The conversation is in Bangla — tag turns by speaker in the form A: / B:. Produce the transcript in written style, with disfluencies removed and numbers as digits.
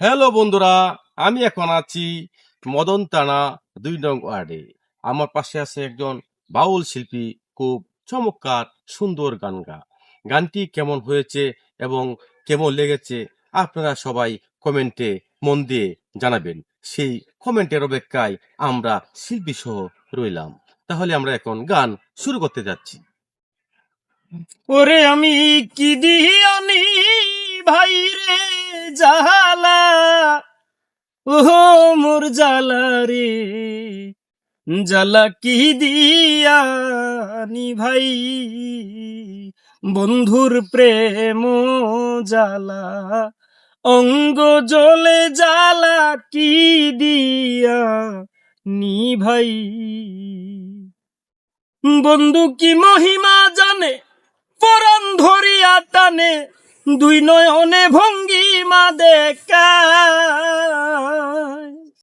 A: হ্যালো বন্ধুরা, আমি এখন আছি মদন টানা ২ নং ওয়ার্ডে। আমার পাশে আছে একজন বাউল শিল্পী, খুব চমৎকার সুন্দর গানটি কেমন হয়েছে এবং কেমন লেগেছে আপনারা সবাই কমেন্টে মন দিয়ে জানাবেন। সেই কমেন্টের অপেক্ষায় আমরা শিল্পী সহ রইলাম। তাহলে আমরা এখন গান শুরু করতে যাচ্ছি।
B: ওরে আমি কি দিয়ানি ভাই রে জালা, ওহো মোর জালা রে জালা কি দিয়ানি ভাই, বন্ধুর প্রেম জালা অঙ্গ জলে জালা কি দিয়া নি ভাই। বন্ধু কি মহিমা জানে পরাণ ধরিয়া টানে, দুই নয়নে ভঙ্গিমা দেখা